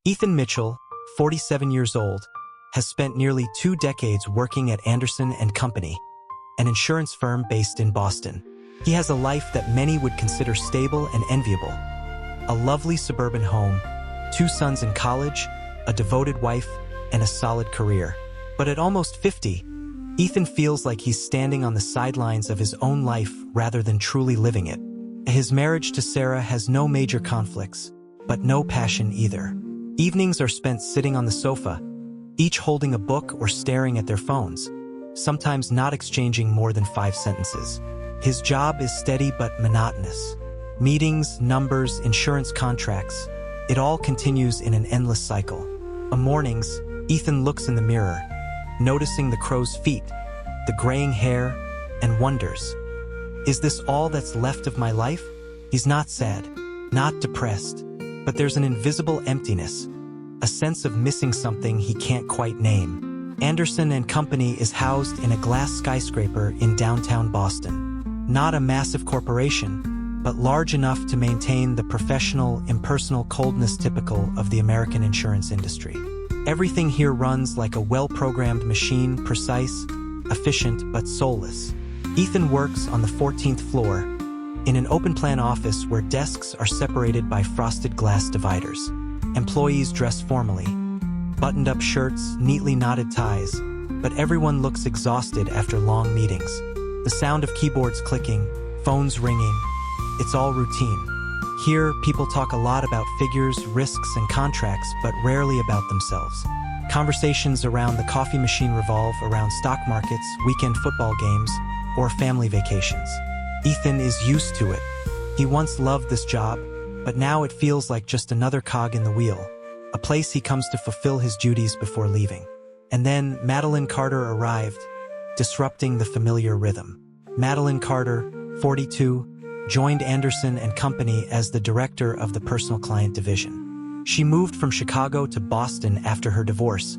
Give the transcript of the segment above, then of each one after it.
Ethan Mitchell, 47 years old, has spent nearly 2 decades working at Anderson & Company, an insurance firm based in Boston. He has a life that many would consider stable and enviable. A lovely suburban home, 2 sons in college, a devoted wife, and a solid career. But at almost 50, Ethan feels like he's standing on the sidelines of his own life rather than truly living it. His marriage to Sarah has no major conflicts, but no passion either. Evenings are spent sitting on the sofa, each holding a book or staring at their phones, sometimes not exchanging more than 5 sentences. His job is steady but monotonous. Meetings, numbers, insurance contracts, it all continues in an endless cycle. Mornings, Ethan looks in the mirror, noticing the crow's feet, the graying hair, and wonders, is this all that's left of my life? He's not sad, not depressed, but there's an invisible emptiness, a sense of missing something he can't quite name. Anderson & Company is housed in a glass skyscraper in downtown Boston. Not a massive corporation, but large enough to maintain the professional, impersonal coldness typical of the American insurance industry. Everything here runs like a well-programmed machine, precise, efficient, but soulless. Ethan works on the 14th floor, in an open-plan office where desks are separated by frosted glass dividers. Employees dress formally, buttoned-up shirts, neatly knotted ties, but everyone looks exhausted after long meetings. The sound of keyboards clicking, phones ringing, it's all routine. Here, people talk a lot about figures, risks, and contracts, but rarely about themselves. Conversations around the coffee machine revolve around stock markets, weekend football games, or family vacations. Ethan is used to it. He once loved this job, but now it feels like just another cog in the wheel, a place he comes to fulfill his duties before leaving. And then Madeline Carter arrived, disrupting the familiar rhythm. Madeline Carter, 42, joined Anderson & Company as the director of the personal client division. She moved from Chicago to Boston after her divorce,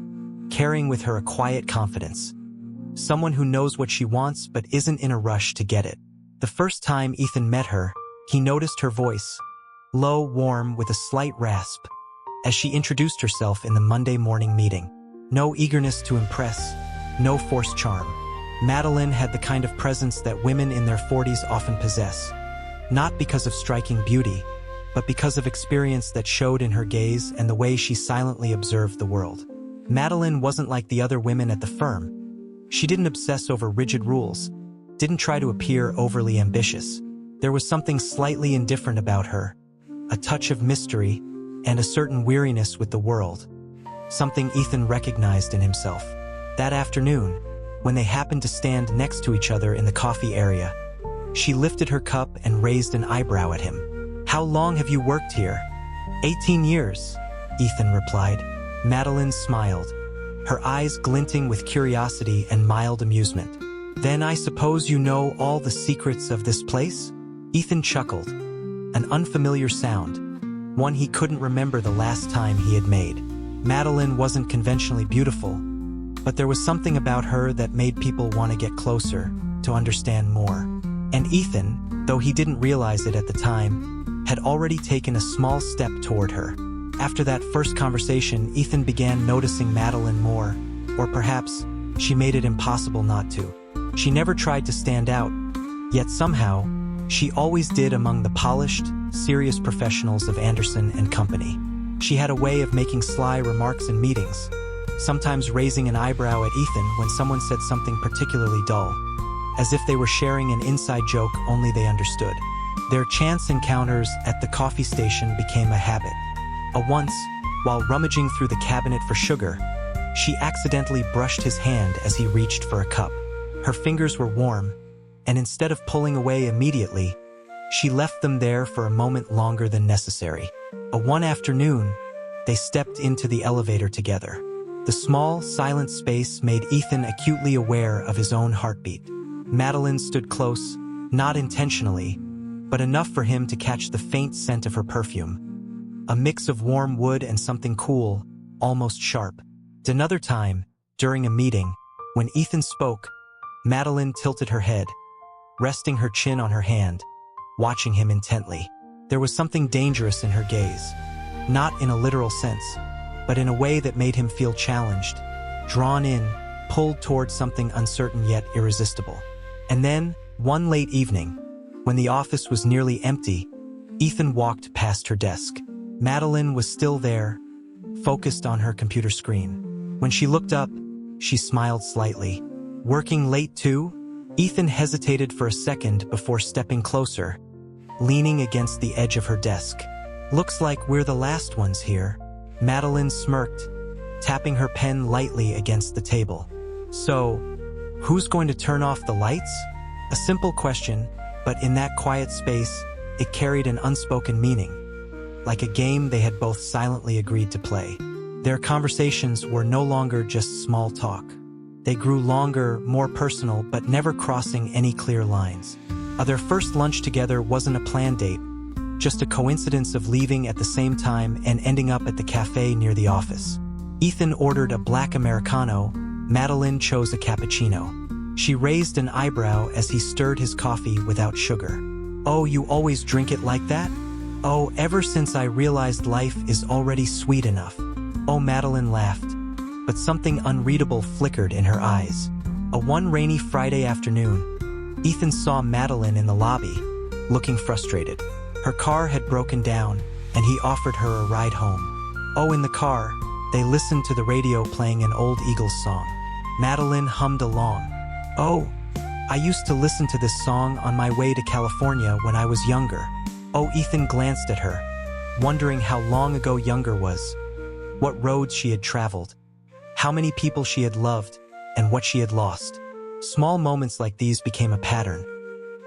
carrying with her a quiet confidence. Someone who knows what she wants but isn't in a rush to get it. The first time Ethan met her, he noticed her voice, low, warm, with a slight rasp, as she introduced herself in the Monday morning meeting. No eagerness to impress, no forced charm. Madeline had the kind of presence that women in their 40s often possess, not because of striking beauty, but because of experience that showed in her gaze and the way she silently observed the world. Madeline wasn't like the other women at the firm. She didn't obsess over rigid rules, didn't try to appear overly ambitious. There was something slightly indifferent about her, a touch of mystery, and a certain weariness with the world, something Ethan recognized in himself. That afternoon, when they happened to stand next to each other in the coffee area, she lifted her cup and raised an eyebrow at him. "How long have you worked here?" 18 years, Ethan replied. Madeline smiled, her eyes glinting with curiosity and mild amusement. "Then I suppose you know all the secrets of this place?" Ethan chuckled, an unfamiliar sound, one he couldn't remember the last time he had made. Madeline wasn't conventionally beautiful, but there was something about her that made people want to get closer, to understand more. And Ethan, though he didn't realize it at the time, had already taken a small step toward her. After that first conversation, Ethan began noticing Madeline more, or perhaps she made it impossible not to. She never tried to stand out, yet somehow, she always did among the polished, serious professionals of Anderson & Company. She had a way of making sly remarks in meetings, sometimes raising an eyebrow at Ethan when someone said something particularly dull, as if they were sharing an inside joke only they understood. Their chance encounters at the coffee station became a habit. Once, while rummaging through the cabinet for sugar, she accidentally brushed his hand as he reached for a cup. Her fingers were warm, and instead of pulling away immediately, she left them there for a moment longer than necessary. One afternoon, they stepped into the elevator together. The small, silent space made Ethan acutely aware of his own heartbeat. Madeline stood close, not intentionally, but enough for him to catch the faint scent of her perfume. A mix of warm wood and something cool, almost sharp. Another time, during a meeting, when Ethan spoke, Madeline tilted her head, resting her chin on her hand, watching him intently. There was something dangerous in her gaze. Not in a literal sense, but in a way that made him feel challenged, drawn in, pulled toward something uncertain yet irresistible. And then, one late evening, when the office was nearly empty, Ethan walked past her desk. Madeline was still there, focused on her computer screen. When she looked up, she smiled slightly. "Working late too?" Ethan hesitated for a second before stepping closer, leaning against the edge of her desk. "Looks like we're the last ones here." Madeline smirked, tapping her pen lightly against the table. "So, who's going to turn off the lights?" A simple question, but in that quiet space, it carried an unspoken meaning, like a game they had both silently agreed to play. Their conversations were no longer just small talk. They grew longer, more personal, but never crossing any clear lines. Their first lunch together wasn't a planned date, just a coincidence of leaving at the same time and ending up at the cafe near the office. Ethan ordered a black Americano, Madeline chose a cappuccino. She raised an eyebrow as he stirred his coffee without sugar. "Oh, you always drink it like that?" "Oh, ever since I realized life is already sweet enough." Oh, Madeline laughed, but something unreadable flickered in her eyes. One rainy Friday afternoon, Ethan saw Madeline in the lobby, looking frustrated. Her car had broken down, and he offered her a ride home. In the car, they listened to the radio playing an old Eagles song. Madeline hummed along. "Oh, I used to listen to this song on my way to California when I was younger." Ethan glanced at her, wondering how long ago younger was, what roads she had traveled, how many people she had loved, and what she had lost. Small moments like these became a pattern.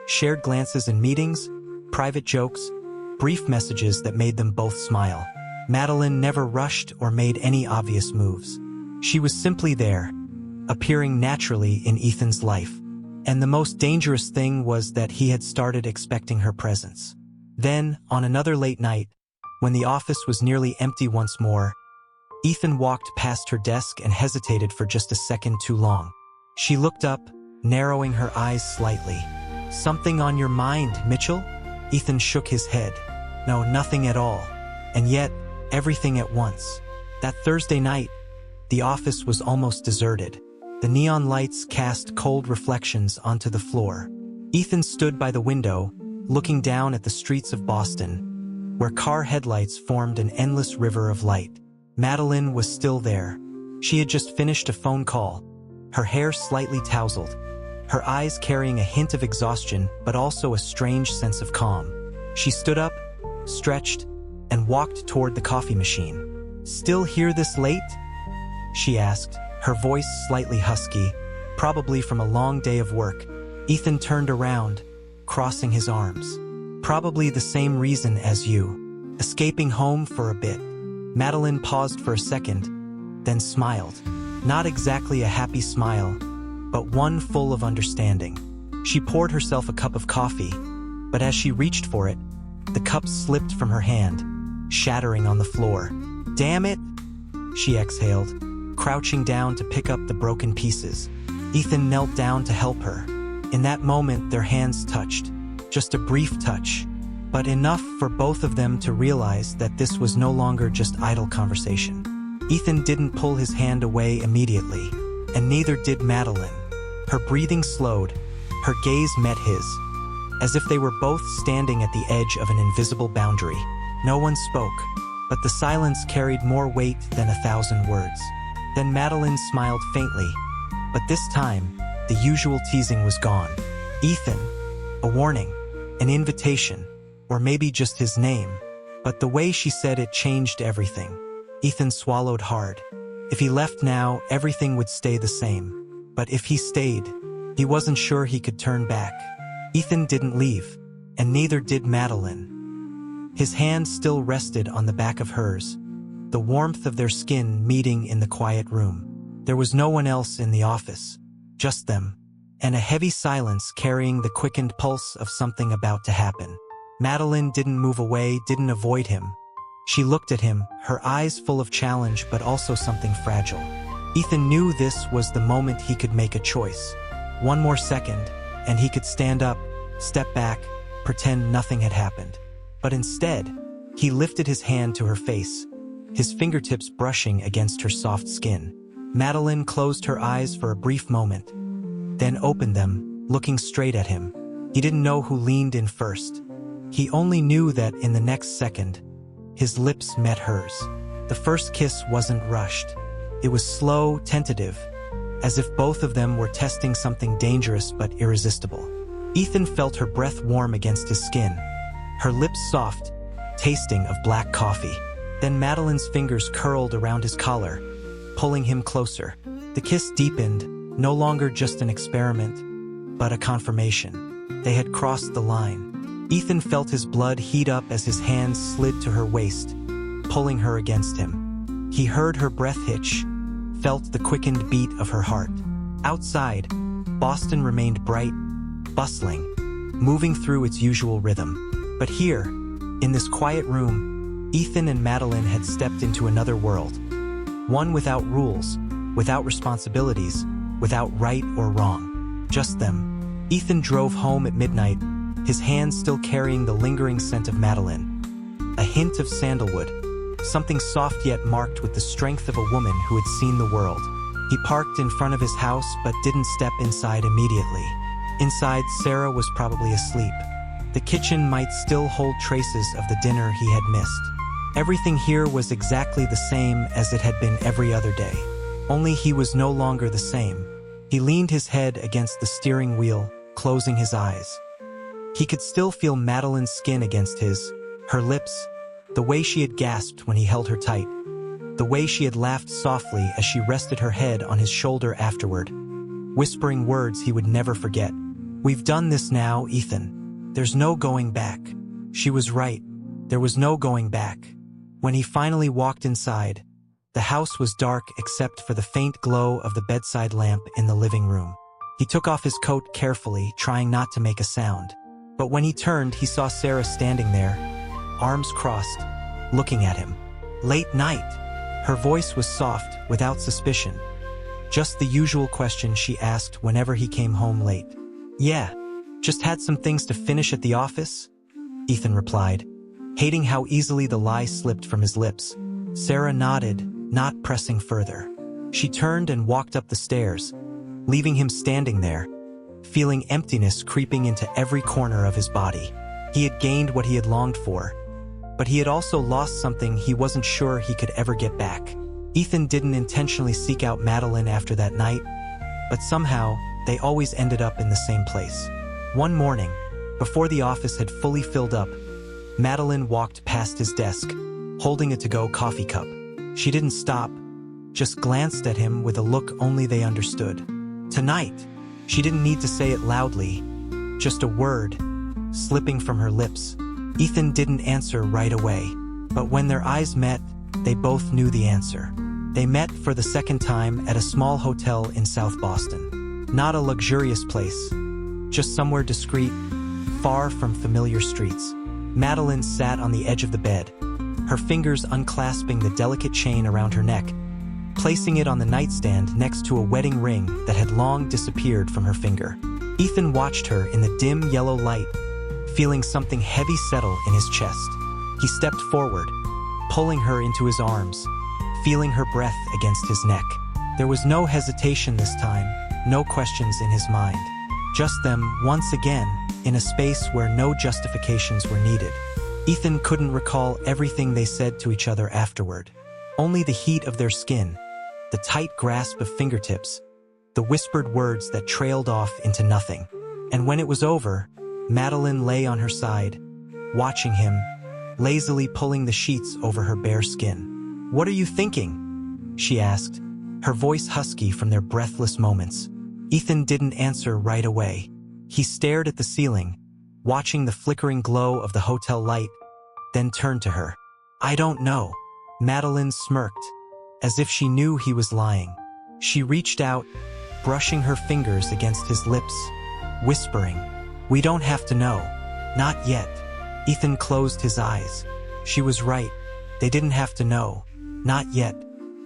Shared glances in meetings, private jokes, brief messages that made them both smile. Madeline never rushed or made any obvious moves. She was simply there, appearing naturally in Ethan's life. And the most dangerous thing was that he had started expecting her presence. Then, on another late night, when the office was nearly empty once more, Ethan walked past her desk and hesitated for just a second too long. She looked up, narrowing her eyes slightly. "Something on your mind, Mitchell?" Ethan shook his head. "No, nothing at all." And yet, everything at once. That Thursday night, the office was almost deserted. The neon lights cast cold reflections onto the floor. Ethan stood by the window, looking down at the streets of Boston, where car headlights formed an endless river of light. Madeline was still there. She had just finished a phone call, her hair slightly tousled, her eyes carrying a hint of exhaustion but also a strange sense of calm. She stood up, stretched, and walked toward the coffee machine. "Still here this late?" she asked, her voice slightly husky, probably from a long day of work. Ethan turned around, crossing his arms. "Probably the same reason as you. Escaping home for a bit." Madeline paused for a second, then smiled. Not exactly a happy smile, but one full of understanding. She poured herself a cup of coffee, but as she reached for it, the cup slipped from her hand, shattering on the floor. "Damn it!" she exhaled, crouching down to pick up the broken pieces. Ethan knelt down to help her. In that moment, their hands touched. Just a brief touch, but enough for both of them to realize that this was no longer just idle conversation. Ethan didn't pull his hand away immediately, and neither did Madeline. Her breathing slowed, her gaze met his, as if they were both standing at the edge of an invisible boundary. No one spoke, but the silence carried more weight than 1,000 words. Then Madeline smiled faintly, but this time, the usual teasing was gone. "Ethan," a warning, an invitation, or maybe just his name, but the way she said it changed everything. Ethan swallowed hard. If he left now, everything would stay the same. But if he stayed, he wasn't sure he could turn back. Ethan didn't leave, and neither did Madeline. His hand still rested on the back of hers, the warmth of their skin meeting in the quiet room. There was no one else in the office, just them, and a heavy silence carrying the quickened pulse of something about to happen. Madeline didn't move away, didn't avoid him. She looked at him, her eyes full of challenge but also something fragile. Ethan knew this was the moment he could make a choice. One more second, and he could stand up, step back, pretend nothing had happened. But instead, he lifted his hand to her face, his fingertips brushing against her soft skin. Madeline closed her eyes for a brief moment, then opened them, looking straight at him. He didn't know who leaned in first. He only knew that in the next second, his lips met hers. The first kiss wasn't rushed. It was slow, tentative, as if both of them were testing something dangerous but irresistible. Ethan felt her breath warm against his skin, her lips soft, tasting of black coffee. Then Madeline's fingers curled around his collar, pulling him closer. The kiss deepened, no longer just an experiment, but a confirmation. They had crossed the line. Ethan felt his blood heat up as his hands slid to her waist, pulling her against him. He heard her breath hitch, felt the quickened beat of her heart. Outside, Boston remained bright, bustling, moving through its usual rhythm. But here, in this quiet room, Ethan and Madeline had stepped into another world. One without rules, without responsibilities, without right or wrong. Just them. Ethan drove home at midnight, his hands still carrying the lingering scent of Madeline. A hint of sandalwood, something soft yet marked with the strength of a woman who had seen the world. He parked in front of his house but didn't step inside immediately. Inside, Sarah was probably asleep. The kitchen might still hold traces of the dinner he had missed. Everything here was exactly the same as it had been every other day. Only he was no longer the same. He leaned his head against the steering wheel, closing his eyes. He could still feel Madeline's skin against his, her lips, the way she had gasped when he held her tight, the way she had laughed softly as she rested her head on his shoulder afterward, whispering words he would never forget. "We've done this now, Ethan. There's no going back." She was right. There was no going back. When he finally walked inside, the house was dark except for the faint glow of the bedside lamp in the living room. He took off his coat carefully, trying not to make a sound. But when he turned, he saw Sarah standing there, arms crossed, looking at him. "Late night." Her voice was soft, without suspicion. Just the usual question she asked whenever he came home late. "Yeah, just had some things to finish at the office," Ethan replied, hating how easily the lie slipped from his lips. Sarah nodded, not pressing further. She turned and walked up the stairs, leaving him standing there, feeling emptiness creeping into every corner of his body. He had gained what he had longed for, but he had also lost something he wasn't sure he could ever get back. Ethan didn't intentionally seek out Madeline after that night, but somehow, they always ended up in the same place. One morning, before the office had fully filled up, Madeline walked past his desk, holding a to-go coffee cup. She didn't stop, just glanced at him with a look only they understood. "Tonight." She didn't need to say it loudly, just a word, slipping from her lips. Ethan didn't answer right away, but when their eyes met, they both knew the answer. They met for the second time at a small hotel in South Boston. Not a luxurious place, just somewhere discreet, far from familiar streets. Madeline sat on the edge of the bed, her fingers unclasping the delicate chain around her neck, placing it on the nightstand next to a wedding ring that had long disappeared from her finger. Ethan watched her in the dim yellow light, feeling something heavy settle in his chest. He stepped forward, pulling her into his arms, feeling her breath against his neck. There was no hesitation this time, no questions in his mind. Just them, once again, in a space where no justifications were needed. Ethan couldn't recall everything they said to each other afterward. Only the heat of their skin, the tight grasp of fingertips, the whispered words that trailed off into nothing. And when it was over, Madeline lay on her side, watching him, lazily pulling the sheets over her bare skin. "What are you thinking?" she asked, her voice husky from their breathless moments. Ethan didn't answer right away. He stared at the ceiling, watching the flickering glow of the hotel light, then turned to her. "I don't know." Madeline smirked, as if she knew he was lying. She reached out, brushing her fingers against his lips, whispering, "We don't have to know. Not yet." Ethan closed his eyes. She was right. They didn't have to know. Not yet.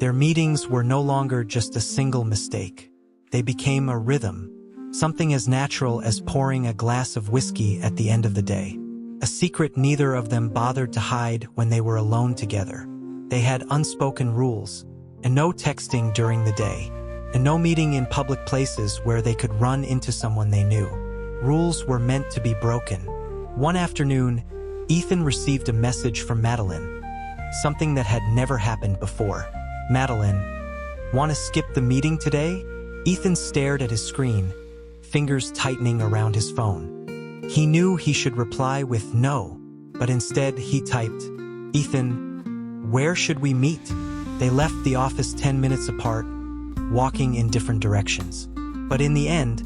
Their meetings were no longer just a single mistake. They became a rhythm, something as natural as pouring a glass of whiskey at the end of the day. A secret neither of them bothered to hide when they were alone together. They had unspoken rules, and no texting during the day, and no meeting in public places where they could run into someone they knew. Rules were meant to be broken. One afternoon, Ethan received a message from Madeline, something that had never happened before. Madeline, want to skip the meeting today? Ethan stared at his screen, fingers tightening around his phone. He knew he should reply with no, but instead he typed, Ethan, where should we meet? They left the office 10 minutes apart, walking in different directions. But in the end,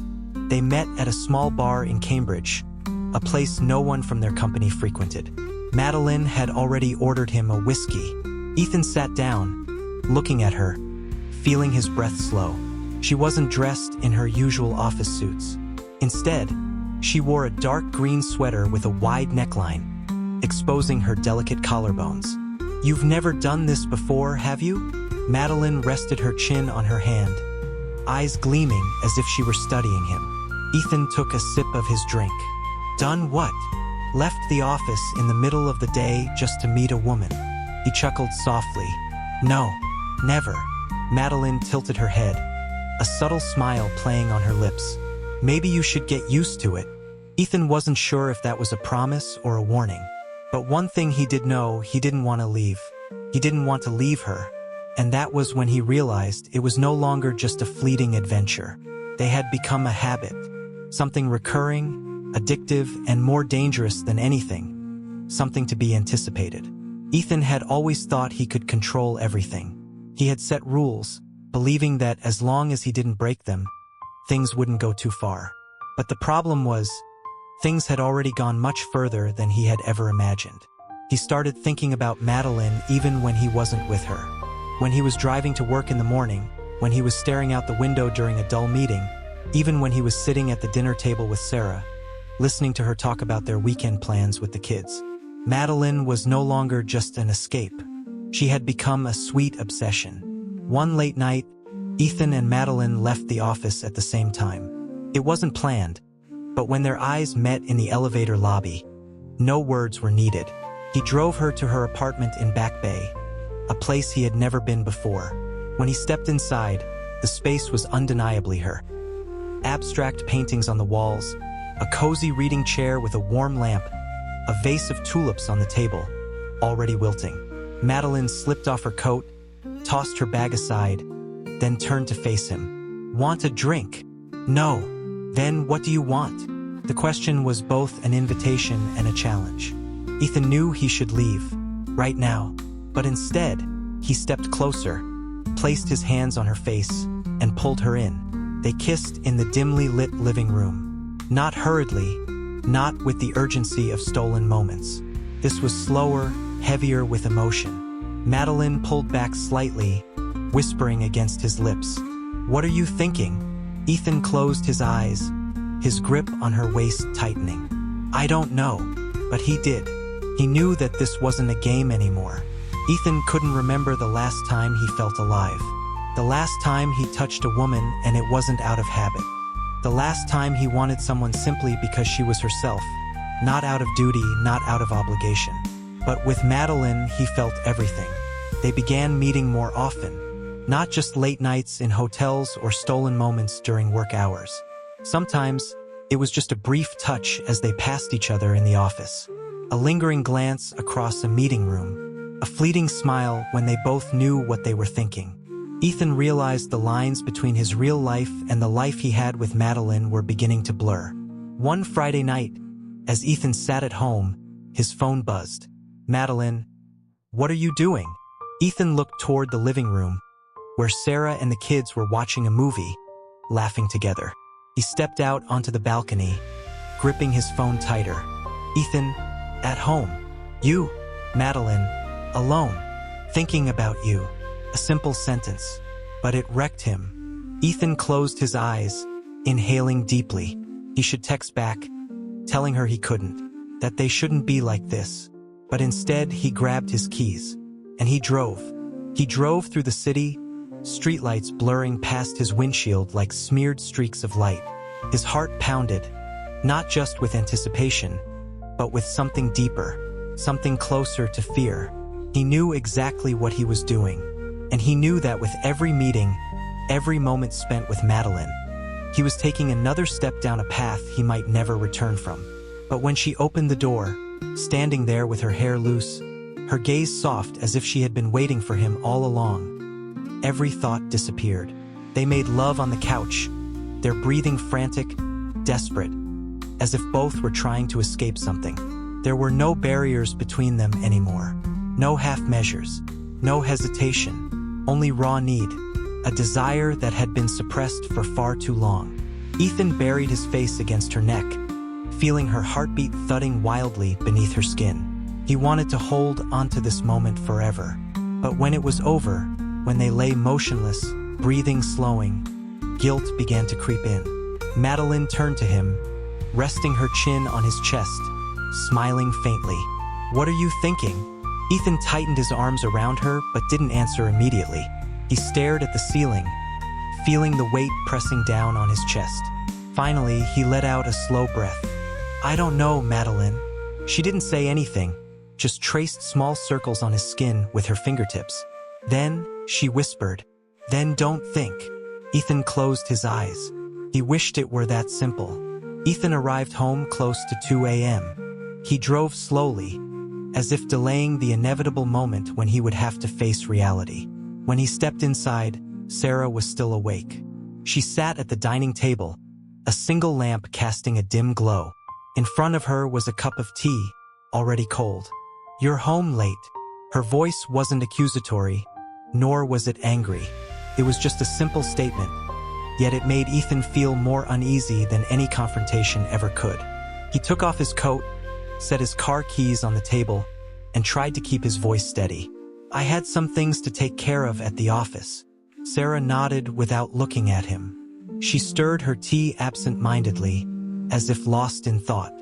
they met at a small bar in Cambridge, a place no one from their company frequented. Madeline had already ordered him a whiskey. Ethan sat down, looking at her, feeling his breath slow. She wasn't dressed in her usual office suits. Instead, she wore a dark green sweater with a wide neckline, exposing her delicate collarbones. You've never done this before, have you? Madeline rested her chin on her hand, eyes gleaming as if she were studying him. Ethan took a sip of his drink. Done what? Left the office in the middle of the day just to meet a woman. He chuckled softly. No, never. Madeline tilted her head, a subtle smile playing on her lips. Maybe you should get used to it. Ethan wasn't sure if that was a promise or a warning. But one thing he did know, he didn't want to leave. He didn't want to leave her. And that was when he realized it was no longer just a fleeting adventure. They had become a habit, something recurring, addictive, and more dangerous than anything, something to be anticipated. Ethan had always thought he could control everything. He had set rules, believing that as long as he didn't break them, things wouldn't go too far. But the problem was, things had already gone much further than he had ever imagined. He started thinking about Madeline even when he wasn't with her. When he was driving to work in the morning, when he was staring out the window during a dull meeting, even when he was sitting at the dinner table with Sarah, listening to her talk about their weekend plans with the kids. Madeline was no longer just an escape. She had become a sweet obsession. One late night, Ethan and Madeline left the office at the same time. It wasn't planned, but when their eyes met in the elevator lobby, no words were needed. He drove her to her apartment in Back Bay, a place he had never been before. When he stepped inside, the space was undeniably her. Abstract paintings on the walls, a cozy reading chair with a warm lamp, a vase of tulips on the table, already wilting. Madeline slipped off her coat, tossed her bag aside, then turned to face him. Want a drink? No. Then what do you want? The question was both an invitation and a challenge. Ethan knew he should leave, right now. But instead, he stepped closer, placed his hands on her face, and pulled her in. They kissed in the dimly lit living room. Not hurriedly, not with the urgency of stolen moments. This was slower, heavier with emotion. Madeline pulled back slightly, whispering against his lips. What are you thinking? Ethan closed his eyes, his grip on her waist tightening. I don't know, but he did. He knew that this wasn't a game anymore. Ethan couldn't remember the last time he felt alive. The last time he touched a woman and it wasn't out of habit. The last time he wanted someone simply because she was herself, not out of duty, not out of obligation. But with Madeline, he felt everything. They began meeting more often, not just late nights in hotels or stolen moments during work hours. Sometimes, it was just a brief touch as they passed each other in the office. A lingering glance across a meeting room. A fleeting smile when they both knew what they were thinking. Ethan realized the lines between his real life and the life he had with Madeline were beginning to blur. One Friday night, as Ethan sat at home, his phone buzzed. Madeline, what are you doing? Ethan looked toward the living room, where Sarah and the kids were watching a movie, laughing together. He stepped out onto the balcony, gripping his phone tighter. Ethan, at home. You, Madeline, alone, thinking about you. A simple sentence, but it wrecked him. Ethan closed his eyes, inhaling deeply. He should text back, telling her he couldn't, that they shouldn't be like this. But instead, he grabbed his keys, and he drove. He drove through the city, streetlights blurring past his windshield like smeared streaks of light. His heart pounded, not just with anticipation, but with something deeper, something closer to fear. He knew exactly what he was doing, and he knew that with every meeting, every moment spent with Madeline, he was taking another step down a path he might never return from. But when she opened the door, standing there with her hair loose, her gaze soft as if she had been waiting for him all along, every thought disappeared. They made love on the couch, their breathing frantic, desperate, as if both were trying to escape something. There were no barriers between them anymore. No half measures, no hesitation, only raw need, a desire that had been suppressed for far too long. Ethan buried his face against her neck, feeling her heartbeat thudding wildly beneath her skin. He wanted to hold onto this moment forever. But when it was over, when they lay motionless, breathing slowing, guilt began to creep in. Madeline turned to him, resting her chin on his chest, smiling faintly. "What are you thinking?" Ethan tightened his arms around her but didn't answer immediately. He stared at the ceiling, feeling the weight pressing down on his chest. Finally, he let out a slow breath. "I don't know, Madeline." She didn't say anything, just traced small circles on his skin with her fingertips. Then, she whispered, "Then don't think." Ethan closed his eyes. He wished it were that simple. Ethan arrived home close to 2 a.m. He drove slowly, as if delaying the inevitable moment when he would have to face reality. When he stepped inside, Sarah was still awake. She sat at the dining table, a single lamp casting a dim glow. In front of her was a cup of tea, already cold. "You're home late." Her voice wasn't accusatory, nor was it angry. It was just a simple statement, yet it made Ethan feel more uneasy than any confrontation ever could. He took off his coat, set his car keys on the table, and tried to keep his voice steady. "I had some things to take care of at the office." Sarah nodded without looking at him. She stirred her tea absent-mindedly, as if lost in thought.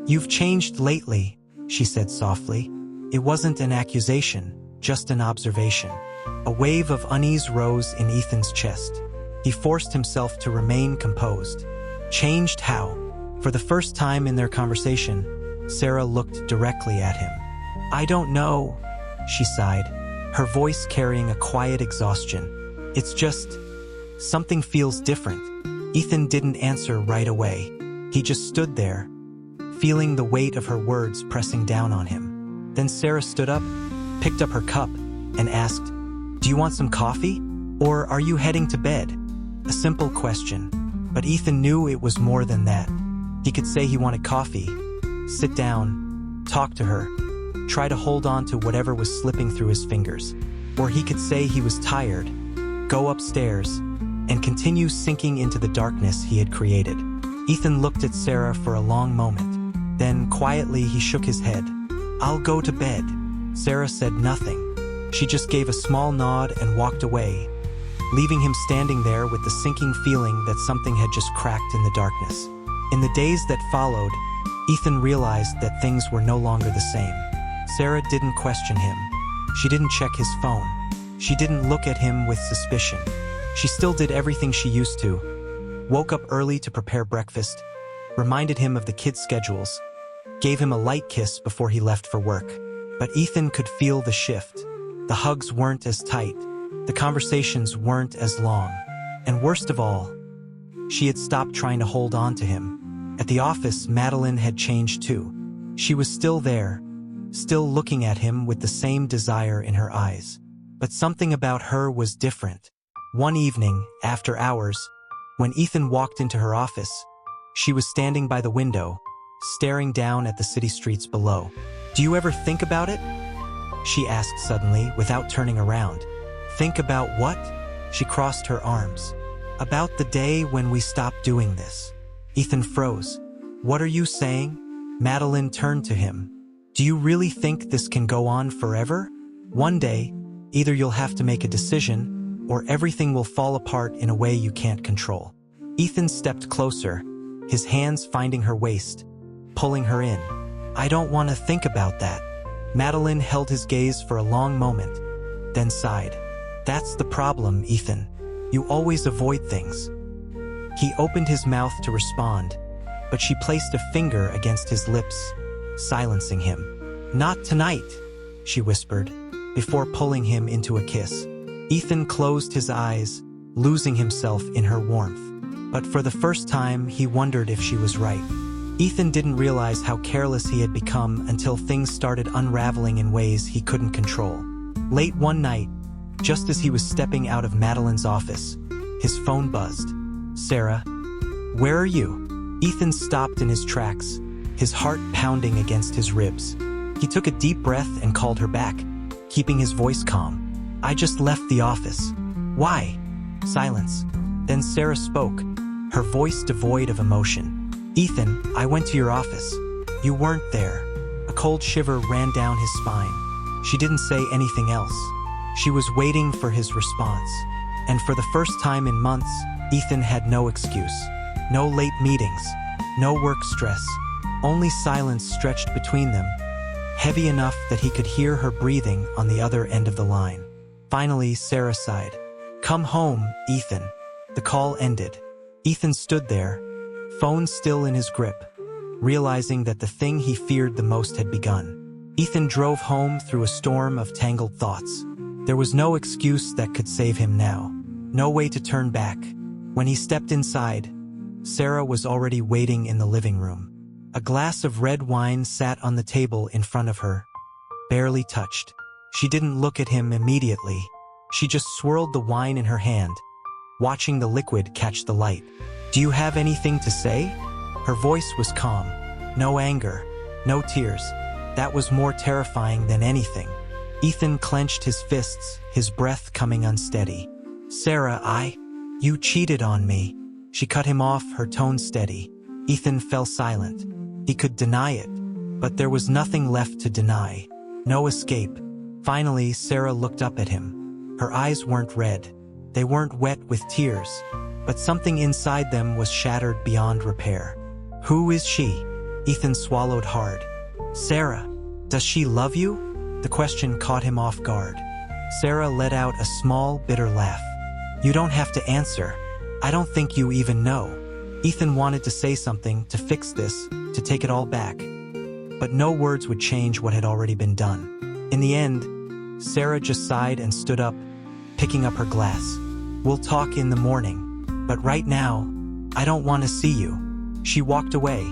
"You've changed lately," she said softly. It wasn't an accusation, just an observation. A wave of unease rose in Ethan's chest. He forced himself to remain composed. Changed how? For the first time in their conversation, Sarah looked directly at him. "I don't know," she sighed, her voice carrying a quiet exhaustion. "It's just, something feels different." Ethan didn't answer right away. He just stood there, feeling the weight of her words pressing down on him. Then Sarah stood up, picked up her cup, and asked, "Do you want some coffee? Or are you heading to bed?" A simple question, but Ethan knew it was more than that. He could say he wanted coffee, sit down, talk to her, try to hold on to whatever was slipping through his fingers. Or he could say he was tired, go upstairs, and continue sinking into the darkness he had created. Ethan looked at Sarah for a long moment. Then, quietly, he shook his head. "I'll go to bed." Sarah said nothing. She just gave a small nod and walked away, leaving him standing there with the sinking feeling that something had just cracked in the darkness. In the days that followed, Ethan realized that things were no longer the same. Sarah didn't question him. She didn't check his phone. She didn't look at him with suspicion. She still did everything she used to. Woke up early to prepare breakfast, reminded him of the kids' schedules, gave him a light kiss before he left for work. But Ethan could feel the shift. The hugs weren't as tight. The conversations weren't as long. And worst of all, she had stopped trying to hold on to him. At the office, Madeline had changed too. She was still there, still looking at him with the same desire in her eyes. But something about her was different. One evening, after hours, when Ethan walked into her office, she was standing by the window, staring down at the city streets below. "Do you ever think about it?" she asked suddenly, without turning around. "Think about what?" She crossed her arms. "About the day when we stopped doing this." Ethan froze. "What are you saying?" Madeline turned to him. "Do you really think this can go on forever? One day, either you'll have to make a decision, or everything will fall apart in a way you can't control." Ethan stepped closer, his hands finding her waist, pulling her in. "I don't want to think about that." Madeline held his gaze for a long moment, then sighed. "That's the problem, Ethan. You always avoid things." He opened his mouth to respond, but she placed a finger against his lips, silencing him. "Not tonight," she whispered, before pulling him into a kiss. Ethan closed his eyes, losing himself in her warmth. But for the first time, he wondered if she was right. Ethan didn't realize how careless he had become until things started unraveling in ways he couldn't control. Late one night, just as he was stepping out of Madeline's office, his phone buzzed. "Sarah, where are you?" Ethan stopped in his tracks, his heart pounding against his ribs. He took a deep breath and called her back, keeping his voice calm. "I just left the office." "Why?" Silence. Then Sarah spoke, her voice devoid of emotion. "Ethan, I went to your office. You weren't there." A cold shiver ran down his spine. She didn't say anything else. She was waiting for his response. And for the first time in months, Ethan had no excuse. No late meetings, no work stress, only silence stretched between them, heavy enough that he could hear her breathing on the other end of the line. Finally, Sarah sighed. "Come home, Ethan." The call ended. Ethan stood there, phone still in his grip, realizing that the thing he feared the most had begun. Ethan drove home through a storm of tangled thoughts. There was no excuse that could save him now, no way to turn back. When he stepped inside, Sarah was already waiting in the living room. A glass of red wine sat on the table in front of her, barely touched. She didn't look at him immediately. She just swirled the wine in her hand, watching the liquid catch the light. "Do you have anything to say?" Her voice was calm. No anger, no tears. That was more terrifying than anything. Ethan clenched his fists, his breath coming unsteady. "Sarah, you cheated on me." She cut him off, her tone steady. Ethan fell silent. He could deny it, but there was nothing left to deny. No escape. Finally, Sarah looked up at him. Her eyes weren't red. They weren't wet with tears, but something inside them was shattered beyond repair. "Who is she?" Ethan swallowed hard. "Sarah, does she love you?" The question caught him off guard. Sarah let out a small, bitter laugh. "You don't have to answer. I don't think you even know." Ethan wanted to say something, to fix this, to take it all back. But no words would change what had already been done. In the end, Sarah just sighed and stood up, picking up her glass. "We'll talk in the morning. But right now, I don't want to see you." She walked away,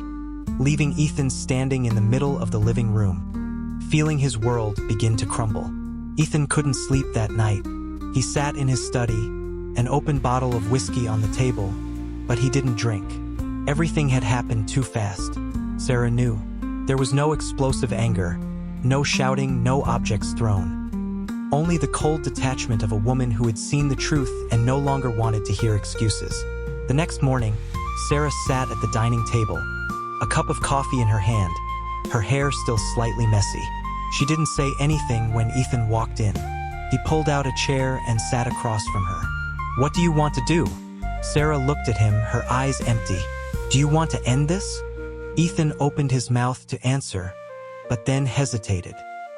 leaving Ethan standing in the middle of the living room, feeling his world begin to crumble. Ethan couldn't sleep that night. He sat in his study, an open bottle of whiskey on the table, but he didn't drink. Everything had happened too fast. Sarah knew. There was no explosive anger, no shouting, no objects thrown. Only the cold detachment of a woman who had seen the truth and no longer wanted to hear excuses. The next morning, Sarah sat at the dining table, a cup of coffee in her hand, her hair still slightly messy. She didn't say anything when Ethan walked in. He pulled out a chair and sat across from her. "What do you want to do?" Sarah looked at him, her eyes empty. "Do you want to end this?" Ethan opened his mouth to answer, but then hesitated.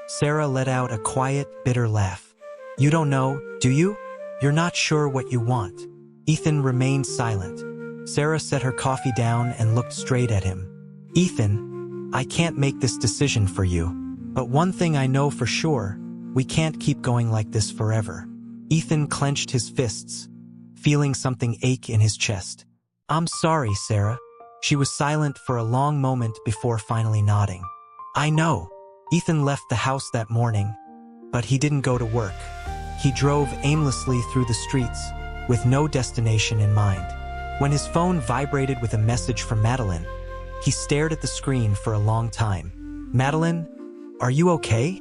Sarah let out a quiet, bitter laugh. "You don't know, do you? You're not sure what you want." Ethan remained silent. Sarah set her coffee down and looked straight at him. "Ethan, I can't make this decision for you. But one thing I know for sure, we can't keep going like this forever." Ethan clenched his fists, feeling something ache in his chest. "I'm sorry, Sarah." She was silent for a long moment before finally nodding. "I know." Ethan left the house that morning, but he didn't go to work. He drove aimlessly through the streets, with no destination in mind. When his phone vibrated with a message from Madeline, he stared at the screen for a long time. "Madeline, are you okay?"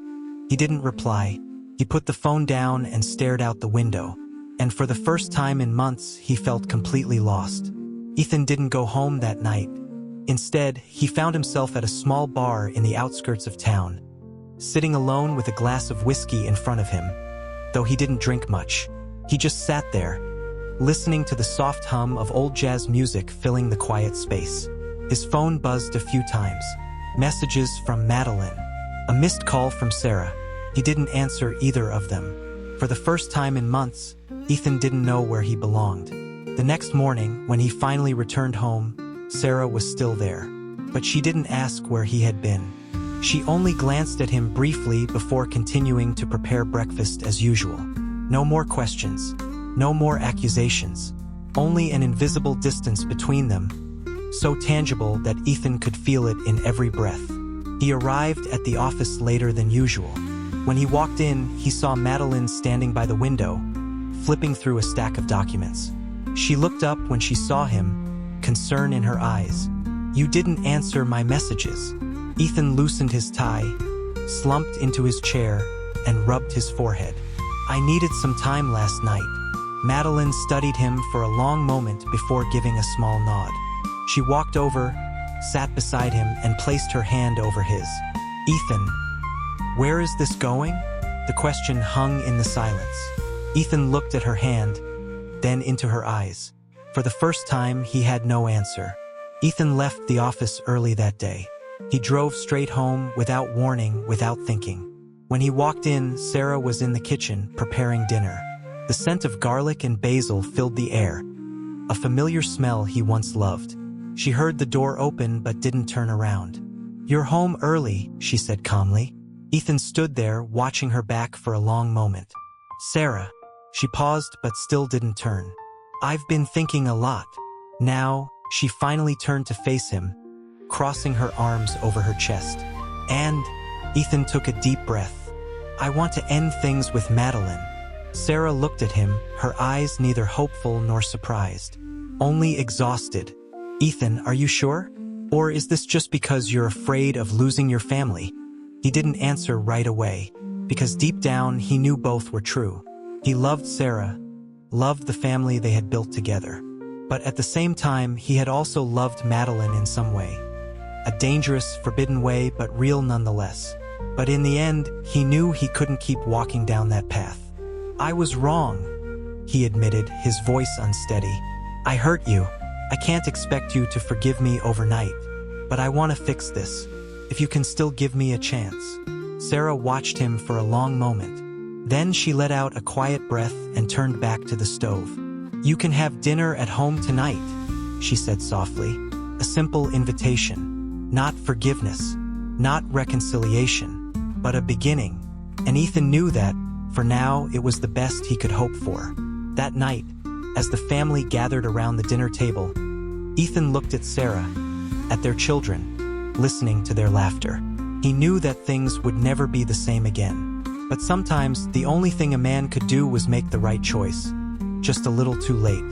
He didn't reply. He put the phone down and stared out the window, and for the first time in months, he felt completely lost. Ethan didn't go home that night. Instead, he found himself at a small bar in the outskirts of town, sitting alone with a glass of whiskey in front of him. Though he didn't drink much, he just sat there, listening to the soft hum of old jazz music filling the quiet space. His phone buzzed a few times. Messages from Madeline, a missed call from Sarah. He didn't answer either of them. For the first time in months, Ethan didn't know where he belonged. The next morning, when he finally returned home, Sarah was still there. But she didn't ask where he had been. She only glanced at him briefly before continuing to prepare breakfast as usual. No more questions. No more accusations. Only an invisible distance between them, so tangible that Ethan could feel it in every breath. He arrived at the office later than usual. When he walked in, he saw Madeline standing by the window, flipping through a stack of documents. She looked up when she saw him, concern in her eyes. "You didn't answer my messages." Ethan loosened his tie, slumped into his chair, and rubbed his forehead. "I needed some time last night." Madeline studied him for a long moment before giving a small nod. She walked over, sat beside him, and placed her hand over his. "Ethan, where is this going?" The question hung in the silence. Ethan looked at her hand, then into her eyes. For the first time, he had no answer. Ethan left the office early that day. He drove straight home without warning, without thinking. When he walked in, Sarah was in the kitchen preparing dinner. The scent of garlic and basil filled the air, a familiar smell he once loved. She heard the door open but didn't turn around. "You're home early," she said calmly. Ethan stood there, watching her back for a long moment. "Sarah." She paused but still didn't turn. "I've been thinking a lot." Now, she finally turned to face him, crossing her arms over her chest. "And," Ethan took a deep breath, "I want to end things with Madeline." Sarah looked at him, her eyes neither hopeful nor surprised, only exhausted. "Ethan, are you sure? Or is this just because you're afraid of losing your family?" He didn't answer right away, because deep down he knew both were true. He loved Sarah, loved the family they had built together. But at the same time, he had also loved Madeline in some way. A dangerous, forbidden way, but real nonetheless. But in the end, he knew he couldn't keep walking down that path. "I was wrong," he admitted, his voice unsteady. "I hurt you. I can't expect you to forgive me overnight. But I want to fix this. If you can still give me a chance." Sarah watched him for a long moment. Then she let out a quiet breath and turned back to the stove. "You can have dinner at home tonight," she said softly. A simple invitation. Not forgiveness, not reconciliation, but a beginning. And Ethan knew that, for now, it was the best he could hope for. That night, as the family gathered around the dinner table, Ethan looked at Sarah, at their children, listening to their laughter. He knew that things would never be the same again. But sometimes, the only thing a man could do was make the right choice. Just a little too late.